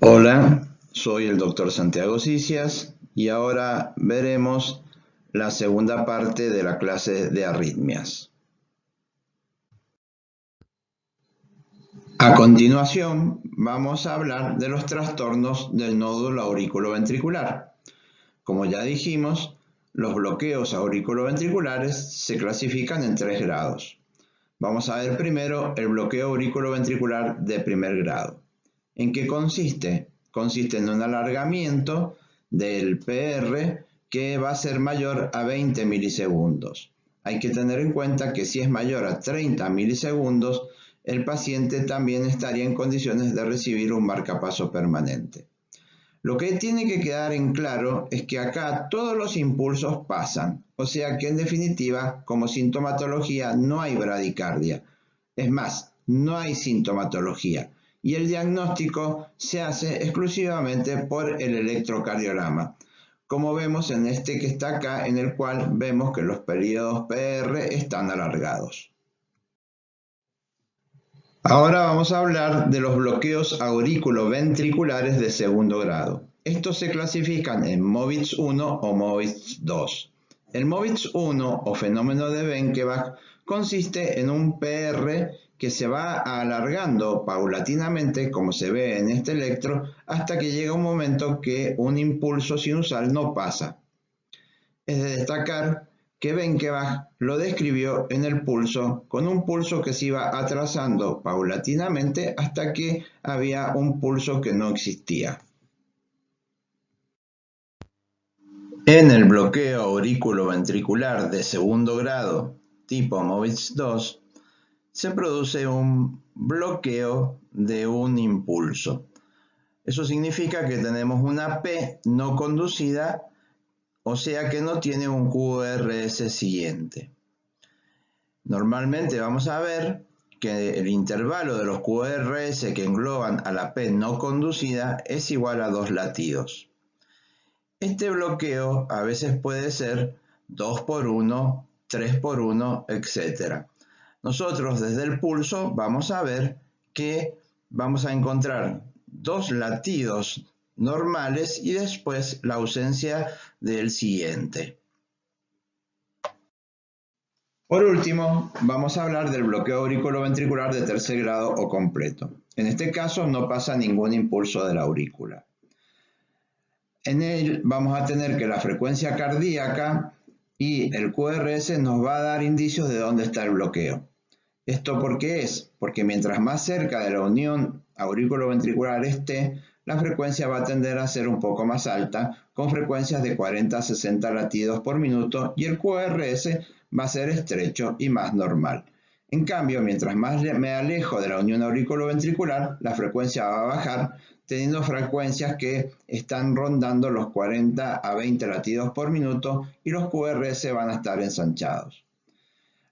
Hola, soy el doctor Santiago Cicias y ahora veremos la segunda parte de la clase de arritmias. A continuación, vamos a hablar de los trastornos del nódulo auriculoventricular. Como ya dijimos, los bloqueos auriculoventriculares se clasifican en 3 grados. Vamos a ver primero el bloqueo auriculoventricular de primer grado. ¿En qué consiste? Consiste en un alargamiento del PR que va a ser mayor a 20 milisegundos. Hay que tener en cuenta que si es mayor a 30 milisegundos, el paciente también estaría en condiciones de recibir un marcapaso permanente. Lo que tiene que quedar en claro es que acá todos los impulsos pasan, o sea que en definitiva, como sintomatología, no hay bradicardia. Es más, no hay sintomatología y el diagnóstico se hace exclusivamente por el electrocardiograma, como vemos en este que está acá, en el cual vemos que los periodos PR están alargados. Ahora vamos a hablar de los bloqueos auriculoventriculares de segundo grado. Estos se clasifican en MOVITZ 1 o MOVITZ 2. El MOVITZ 1 o fenómeno de Benkeback consiste en un PR que se va alargando paulatinamente, como se ve en este electro, hasta que llega un momento que un impulso sinusal no pasa. Es de destacar que Benkeback lo describió en el pulso con un pulso que se iba atrasando paulatinamente hasta que había un pulso que no existía. En el bloqueo auriculoventricular de segundo grado tipo MOVITZ 2 se produce un bloqueo de un impulso. Eso significa que tenemos una P no conducida, o sea que no tiene un QRS siguiente. Normalmente vamos a ver que el intervalo de los QRS que engloban a la P no conducida es igual a 2 latidos. Este bloqueo a veces puede ser 2 por 1, 3 por 1, etc. Nosotros desde el pulso vamos a ver que vamos a encontrar 2 latidos normales y después la ausencia del siguiente. Por último, vamos a hablar del bloqueo auriculoventricular de tercer grado o completo. En este caso no pasa ningún impulso de la aurícula. En él vamos a tener que la frecuencia cardíaca y el QRS nos va a dar indicios de dónde está el bloqueo. ¿Esto por qué es? Porque mientras más cerca de la unión auriculoventricular esté, la frecuencia va a tender a ser un poco más alta, con frecuencias de 40 a 60 latidos por minuto, y el QRS va a ser estrecho y más normal. En cambio, mientras más me alejo de la unión auriculoventricular, la frecuencia va a bajar, teniendo frecuencias que están rondando los 40 a 20 latidos por minuto y los QRS van a estar ensanchados.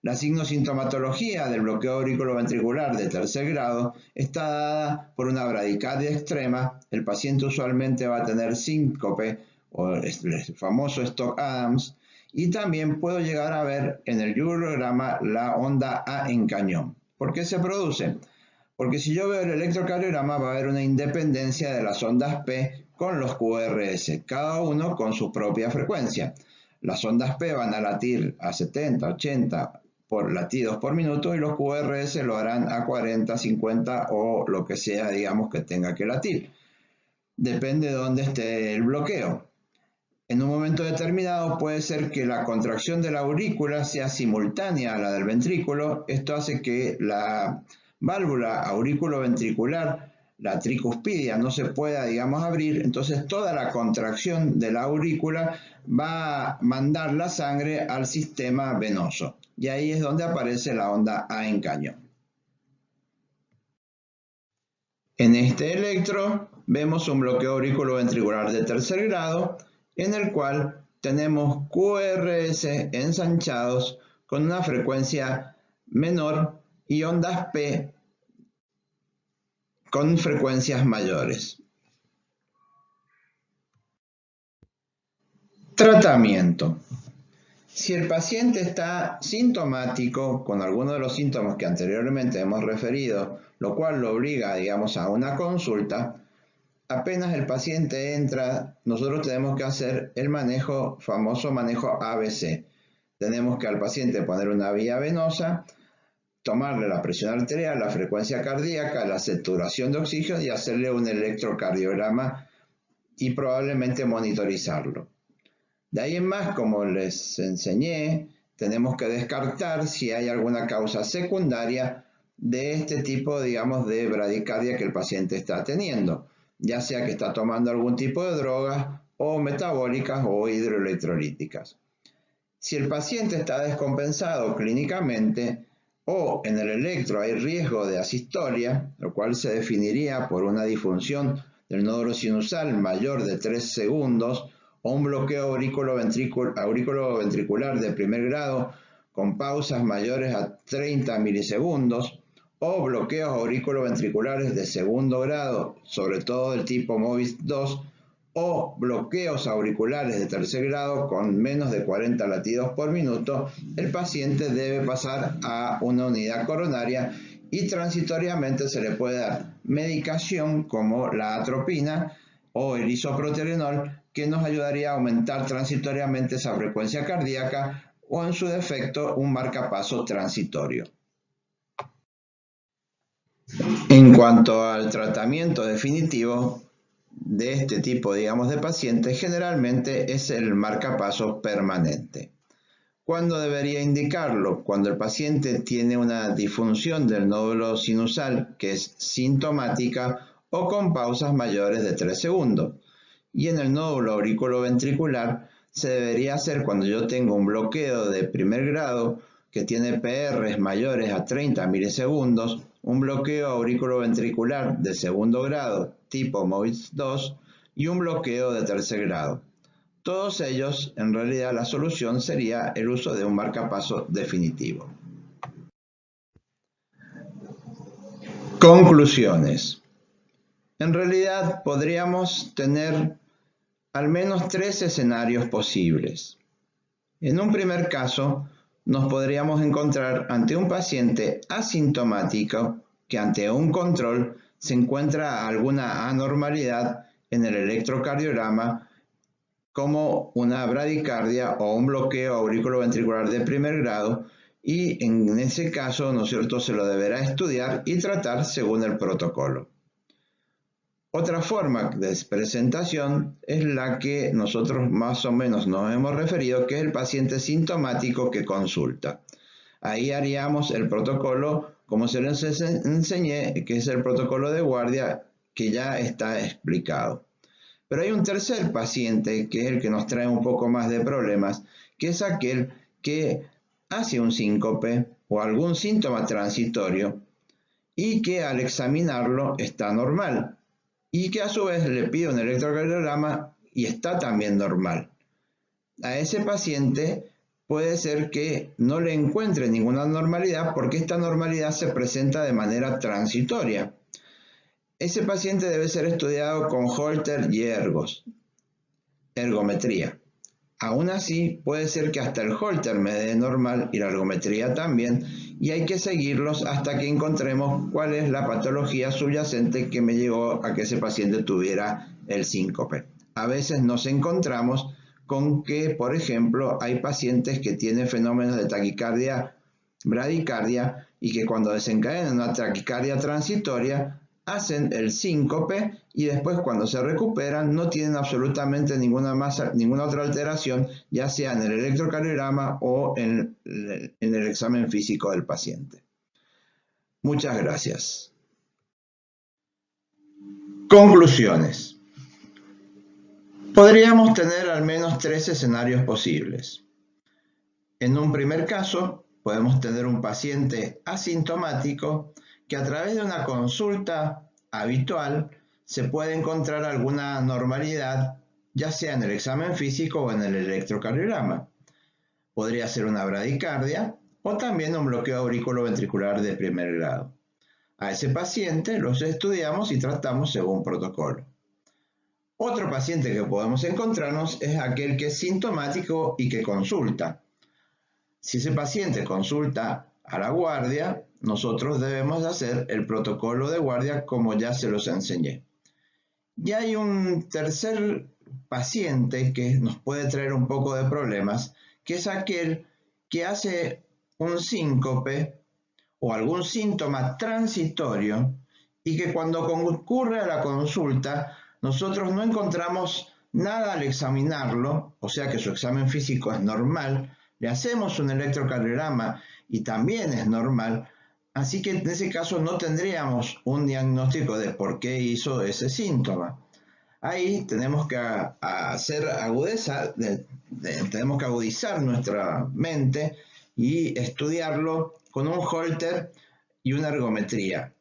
La signosintomatología del bloqueo auriculoventricular de tercer grado está dada por una bradicardia extrema. El paciente usualmente va a tener síncope o el famoso Stock-Adams, y también puedo llegar a ver en el urograma la onda A en cañón. ¿Por qué se produce? Porque si yo veo el electrocardiograma va a haber una independencia de las ondas P con los QRS, cada uno con su propia frecuencia. Las ondas P van a latir a 70, 80 por latidos por minuto y los QRS lo harán a 40, 50 o lo que sea, digamos, que tenga que latir. Depende de dónde esté el bloqueo. En un momento determinado puede ser que la contracción de la aurícula sea simultánea a la del ventrículo. Esto hace que la válvula auriculoventricular, la tricuspidia, no se pueda, digamos, abrir. Entonces toda la contracción de la aurícula va a mandar la sangre al sistema venoso. Y ahí es donde aparece la onda A en cañón. En este electro vemos un bloqueo auriculoventricular de tercer grado, en el cual tenemos QRS ensanchados con una frecuencia menor y ondas P con frecuencias mayores. Tratamiento. Si el paciente está sintomático con alguno de los síntomas que anteriormente hemos referido, lo cual lo obliga, digamos, a una consulta, apenas el paciente entra, nosotros tenemos que hacer el famoso manejo ABC. Tenemos que al paciente poner una vía venosa, tomarle la presión arterial, la frecuencia cardíaca, la saturación de oxígeno y hacerle un electrocardiograma y probablemente monitorizarlo. De ahí en más, como les enseñé, tenemos que descartar si hay alguna causa secundaria de este tipo, digamos, de bradicardia que el paciente está teniendo, ya sea que está tomando algún tipo de drogas o metabólicas o hidroelectrolíticas. Si el paciente está descompensado clínicamente o en el electro hay riesgo de asistolia, lo cual se definiría por una disfunción del nódulo sinusal mayor de 3 segundos o un bloqueo auriculoventricular de primer grado con pausas mayores a 30 milisegundos o bloqueos auriculoventriculares de segundo grado, sobre todo del tipo MOVIS 2, o bloqueos auriculares de tercer grado con menos de 40 latidos por minuto, el paciente debe pasar a una unidad coronaria y transitoriamente se le puede dar medicación como la atropina o el isoproterenol que nos ayudaría a aumentar transitoriamente esa frecuencia cardíaca o en su defecto un marcapaso transitorio. En cuanto al tratamiento definitivo de este tipo, digamos, de pacientes, generalmente es el marcapasos permanente. ¿Cuándo debería indicarlo? Cuando el paciente tiene una disfunción del nódulo sinusal que es sintomática o con pausas mayores de 3 segundos. Y en el nódulo auriculoventricular se debería hacer cuando yo tengo un bloqueo de primer grado que tiene PRs mayores a 30 milisegundos, un bloqueo auriculoventricular de segundo grado tipo MOVIS 2 y un bloqueo de tercer grado. Todos ellos, en realidad, la solución sería el uso de un marcapaso definitivo. Conclusiones. En realidad, podríamos tener al menos 3 escenarios posibles. En un primer caso, nos podríamos encontrar ante un paciente asintomático que ante un control se encuentra alguna anormalidad en el electrocardiograma como una bradicardia o un bloqueo auriculoventricular de primer grado y en ese caso, ¿no es cierto?, se lo deberá estudiar y tratar según el protocolo. Otra forma de presentación es la que nosotros más o menos nos hemos referido, que es el paciente sintomático que consulta. Ahí haríamos el protocolo, como se les enseñé, que es el protocolo de guardia que ya está explicado. Pero hay un tercer paciente, que es el que nos trae un poco más de problemas, que es aquel que hace un síncope o algún síntoma transitorio y que al examinarlo está normal y que a su vez le pide un electrocardiograma y está también normal. A ese paciente puede ser que no le encuentre ninguna anormalidad porque esta anormalidad se presenta de manera transitoria. Ese paciente debe ser estudiado con Holter y ergometría. Aún así, puede ser que hasta el Holter me dé normal y la ergometría también, y hay que seguirlos hasta que encontremos cuál es la patología subyacente que me llevó a que ese paciente tuviera el síncope. A veces nos encontramos con que, por ejemplo, hay pacientes que tienen fenómenos de taquicardia, bradicardia, y que cuando desencadenan una taquicardia transitoria, hacen el síncope y después cuando se recuperan no tienen absolutamente ninguna otra alteración, ya sea en el electrocardiograma o en el examen físico del paciente. Muchas gracias. Conclusiones. Podríamos tener al menos 3 escenarios posibles. En un primer caso, podemos tener un paciente asintomático que a través de una consulta habitual se puede encontrar alguna anormalidad, ya sea en el examen físico o en el electrocardiograma. Podría ser una bradicardia o también un bloqueo auriculoventricular de primer grado. A ese paciente los estudiamos y tratamos según protocolo. Otro paciente que podemos encontrarnos es aquel que es sintomático y que consulta. Si ese paciente consulta a la guardia, nosotros debemos hacer el protocolo de guardia como ya se los enseñé. Y hay un tercer paciente que nos puede traer un poco de problemas, que es aquel que hace un síncope o algún síntoma transitorio y que cuando concurre a la consulta nosotros no encontramos nada al examinarlo, o sea que su examen físico es normal, le hacemos un electrocardiograma y también es normal, así que en ese caso no tendríamos un diagnóstico de por qué hizo ese síntoma. Ahí tenemos que tenemos que agudizar nuestra mente y estudiarlo con un Holter y una ergometría.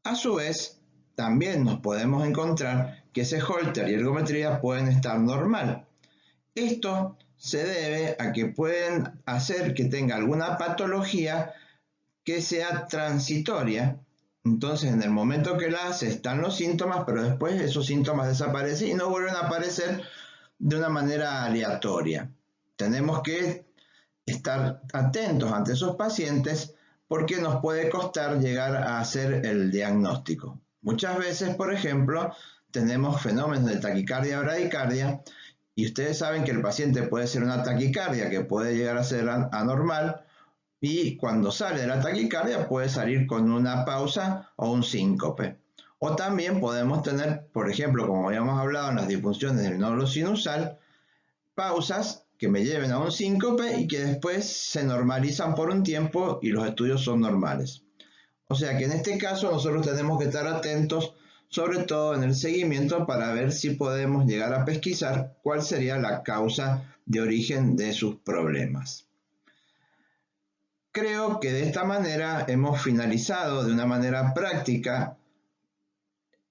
A su vez, también nos podemos encontrar que ese Holter y ergometría pueden estar normal. Esto se debe a que pueden hacer que tenga alguna patología que sea transitoria. Entonces, en el momento que la hace, están los síntomas, pero después esos síntomas desaparecen y no vuelven a aparecer de una manera aleatoria. Tenemos que estar atentos ante esos pacientes porque nos puede costar llegar a hacer el diagnóstico. Muchas veces, por ejemplo, tenemos fenómenos de taquicardia o bradicardia y ustedes saben que el paciente puede ser una taquicardia que puede llegar a ser anormal y cuando sale de la taquicardia puede salir con una pausa o un síncope. O también podemos tener, por ejemplo, como habíamos hablado en las disfunciones del nódulo sinusal, pausas que me lleven a un síncope y que después se normalizan por un tiempo y los estudios son normales. O sea que en este caso nosotros tenemos que estar atentos, sobre todo en el seguimiento, para ver si podemos llegar a pesquisar cuál sería la causa de origen de sus problemas. Creo que de esta manera hemos finalizado de una manera práctica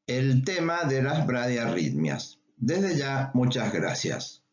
el tema de las bradiarritmias. Desde ya, muchas gracias.